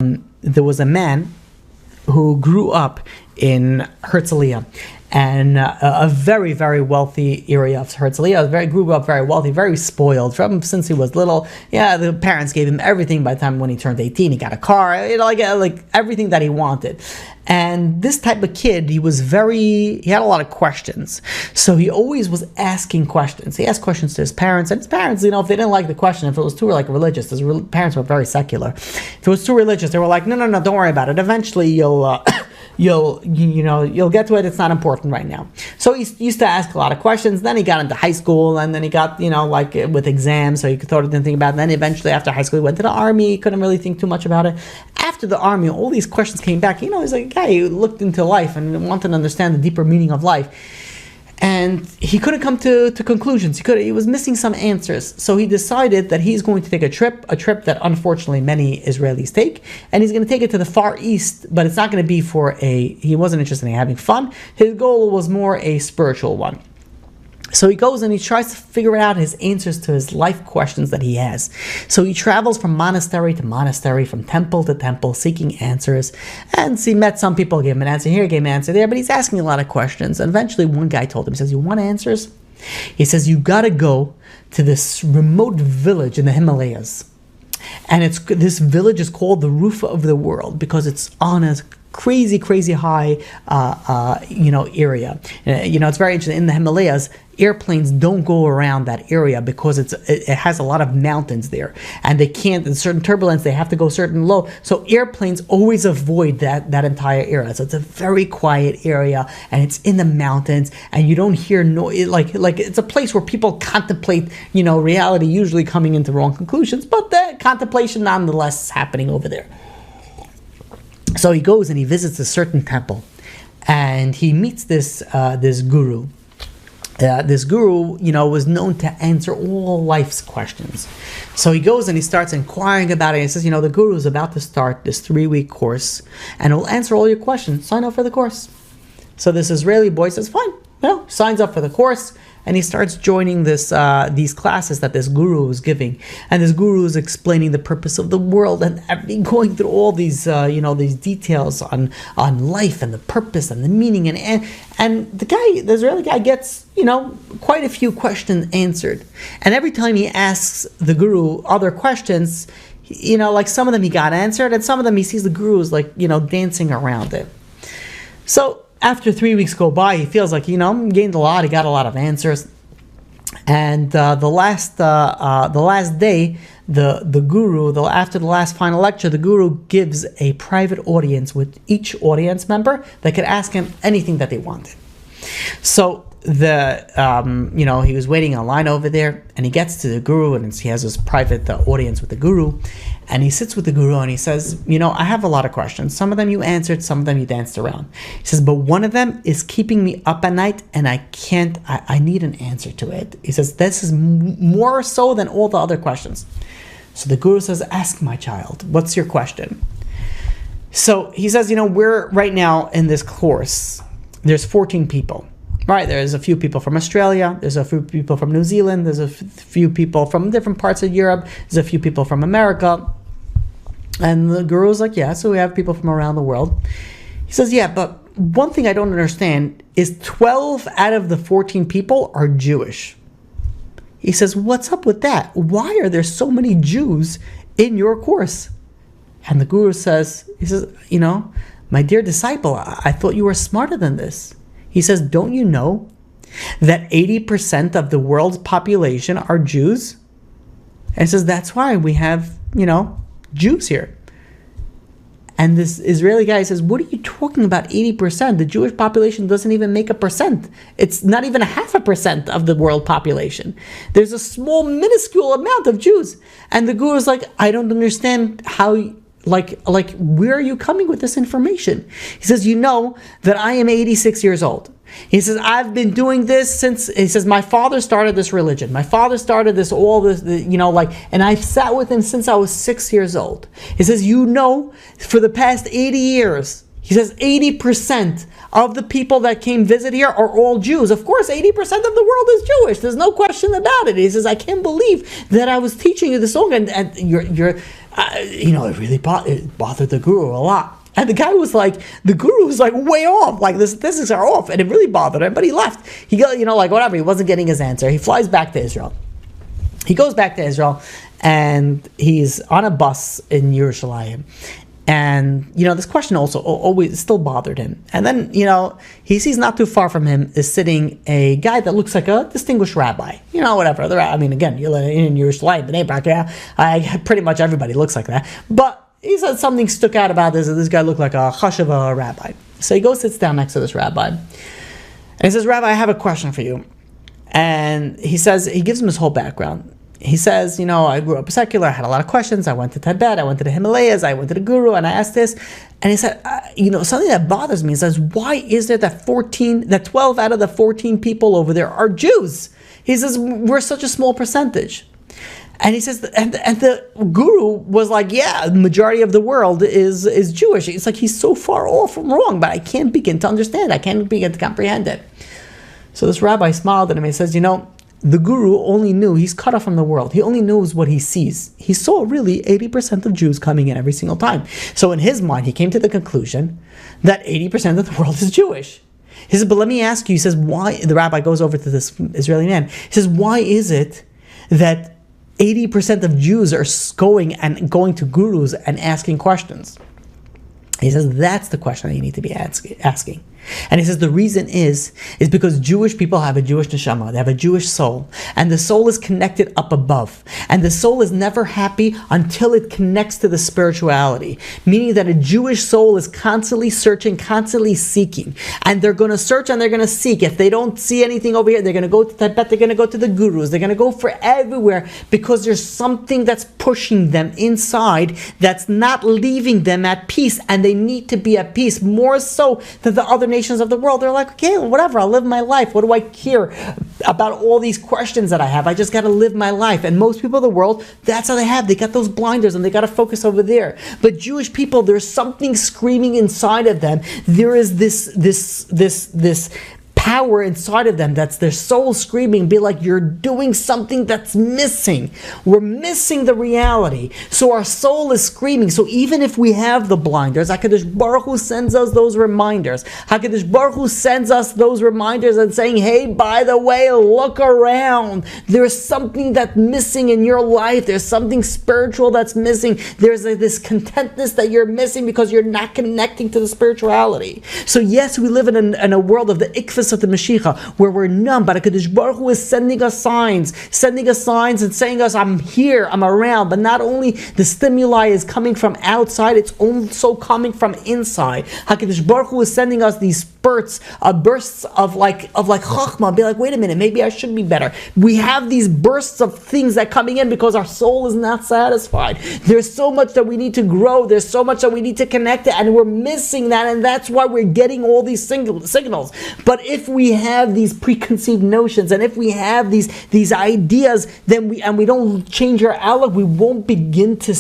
there was a man who grew up in Herzliya, and a very, very wealthy area of Herzliya. Grew up very wealthy, very spoiled from since he was little. Yeah, the parents gave him everything. By the time when he turned 18, he got a car, like everything that he wanted. And this type of kid, he had a lot of questions. So he always was asking questions. He asked questions to his parents, and his parents, if they didn't like the question, if it was too religious, his parents were very secular. If it was too religious, they were like, no, don't worry about it. Eventually you'll get to it. It's not important right now. So he used to ask a lot of questions. Then he got into high school, and then he got, with exams, so he didn't think about it. And then eventually after high school, he went to the army. He couldn't really think too much about it. After the army, all these questions came back. He's like a guy who looked into life and wanted to understand the deeper meaning of life. And he couldn't come to conclusions. He was missing some answers. So he decided that he's going to take a trip that unfortunately many Israelis take, and he's going to take it to the Far East, but it's not going to be he wasn't interested in having fun. His goal was more a spiritual one. So he goes and he tries to figure out his answers to his life questions that he has. So he travels from monastery to monastery, from temple to temple, seeking answers. And he met some people, gave him an answer here, gave him an answer there, but he's asking a lot of questions. And eventually one guy told him, he says, "You want answers?" He says, "You got to go to this remote village in the Himalayas. And this village is called the Roof of the World because it's on a crazy high area. It's very interesting. In the Himalayas, airplanes don't go around that area because it has a lot of mountains there, and they can't, in certain turbulence, they have to go certain low. So airplanes always avoid that entire area. So it's a very quiet area, and it's in the mountains, and you don't hear noise. Like it's a place where people contemplate, reality, usually coming into wrong conclusions, but the contemplation nonetheless is happening over there. So he goes and he visits a certain temple, and he meets this guru. This guru, was known to answer all life's questions. So he goes and he starts inquiring about it. He says, the guru is about to start this 3-week course, and he'll answer all your questions. Sign up for the course. So this Israeli boy says, fine. Signs up for the course, and he starts joining these classes that this guru is giving. And this guru is explaining the purpose of the world and going through all these these details on life and the purpose and the meaning. And the Israeli guy gets quite a few questions answered. And every time he asks the guru other questions, some of them he got answered, and some of them he sees the guru is dancing around it. So after 3 weeks go by, he feels like, gained a lot. He got a lot of answers. And the last day, the guru, after the last final lecture, the guru gives a private audience with each audience member that could ask him anything that they wanted. So he was waiting in line over there, and he gets to the guru, and he has this private audience with the guru, and he sits with the guru and he says, I have a lot of questions. Some of them you answered, some of them you danced around. He says, but one of them is keeping me up at night, and I need an answer to it. He says, this is more so than all the other questions. So the guru says, ask my child, what's your question? So he says, we're right now in this course, there's 14 people. Right, there's a few people from Australia, there's a few people from New Zealand, there's a few people from different parts of Europe, there's a few people from America. And the guru's like, yeah, so we have people from around the world. He says, yeah, but one thing I don't understand is 12 out of the 14 people are Jewish. He says, what's up with that? Why are there so many Jews in your course? And the guru says, my dear disciple, I thought you were smarter than this. He says, don't you know that 80% of the world's population are Jews? And he says, that's why we have, Jews here. And this Israeli guy says, what are you talking about 80%? The Jewish population doesn't even make 1%. It's not even 0.5% of the world population. There's a small, minuscule amount of Jews. And the guru is like, I don't understand how... Like, where are you coming with this information? He says, that I am 86 years old. He says, I've been doing this he says, my father started this religion. My father started and I've sat with him since I was 6 years old. He says, for the past 80 years, he says 80% of the people that came visit here are all Jews. Of course, 80% of the world is Jewish. There's no question about it. He says, I can't believe that I was teaching you the song and it really bothered the guru a lot. And the guru was like way off, like the statistics are off, and it really bothered him. But he left. He got, whatever. He wasn't getting his answer. He flies back to Israel. He goes back to Israel, and he's on a bus in Yerushalayim. And, this question also always still bothered him. And then, he sees not too far from him is sitting a guy that looks like a distinguished rabbi. Whatever. Again, you're in Yerushalayim, Bnei Brak, pretty much everybody looks like that. But he said something stuck out about this, and this guy looked like a chashuva rabbi. So he goes, sits down next to this rabbi. And he says, Rabbi, I have a question for you. And he gives him his whole background. He says, I grew up secular, I had a lot of questions, I went to Tibet, I went to the Himalayas, I went to the guru, and I asked this. And he said, something that bothers me. He says, why is there that 12 out of the 14 people over there are Jews? He says, we're such a small percentage. And he says, and the guru was like, yeah, the majority of the world is Jewish. It's like he's so far off from wrong, but I can't begin to understand. I can't begin to comprehend it. So this rabbi smiled at him and he says, the guru only knew, he's cut off from the world. He only knows what he sees. He saw really 80% of Jews coming in every single time. So in his mind, he came to the conclusion that 80% of the world is Jewish. He says, but let me ask you, he says, why, the rabbi goes over to this Israeli man. He says, why is it that 80% of Jews are going to gurus and asking questions? He says, that's the question that you need to be asking. And he says the reason is because Jewish people have a Jewish neshama, they have a Jewish soul, and the soul is connected up above. And the soul is never happy until it connects to the spirituality, meaning that a Jewish soul is constantly searching, constantly seeking. And they're going to search and they're going to seek. If they don't see anything over here, they're going to go to Tibet, they're going to go to the gurus, they're going to go for everywhere, because there's something that's pushing them inside that's not leaving them at peace, and they need to be at peace more so than the other nations of the world. They're like, okay, whatever, I'll live my life. What do I care about all these questions that I have? I just got to live my life. And most people of the world, that's how they have. They got those blinders and they got to focus over there. But Jewish people, there's something screaming inside of them. There is this power inside of them that's their soul screaming, be like, you're doing something that's missing. We're missing the reality. So our soul is screaming. So even if we have the blinders, HaKadosh Baruch Hu sends us those reminders. HaKadosh Baruch Hu sends us those reminders and saying, hey, by the way, look around. There's something that's missing in your life. There's something spiritual that's missing. There's this contentness that you're missing because you're not connecting to the spirituality. So yes, we live in a world of the ikfus of the Mashiach, where we're numb, but HaKadosh Baruch Hu is sending us signs and saying us, I'm here, I'm around. But not only the stimuli is coming from outside, it's also coming from inside. HaKadosh Baruch Hu is sending us these bursts of like chachma, be like, wait a minute, maybe I should be better. We have these bursts of things that coming in because our soul is not satisfied. There's so much that we need to grow. There's so much that we need to connect to, and we're missing that, and that's why we're getting all these signals. But if we have these preconceived notions, and if we have these ideas, then we don't change our outlook, we won't begin to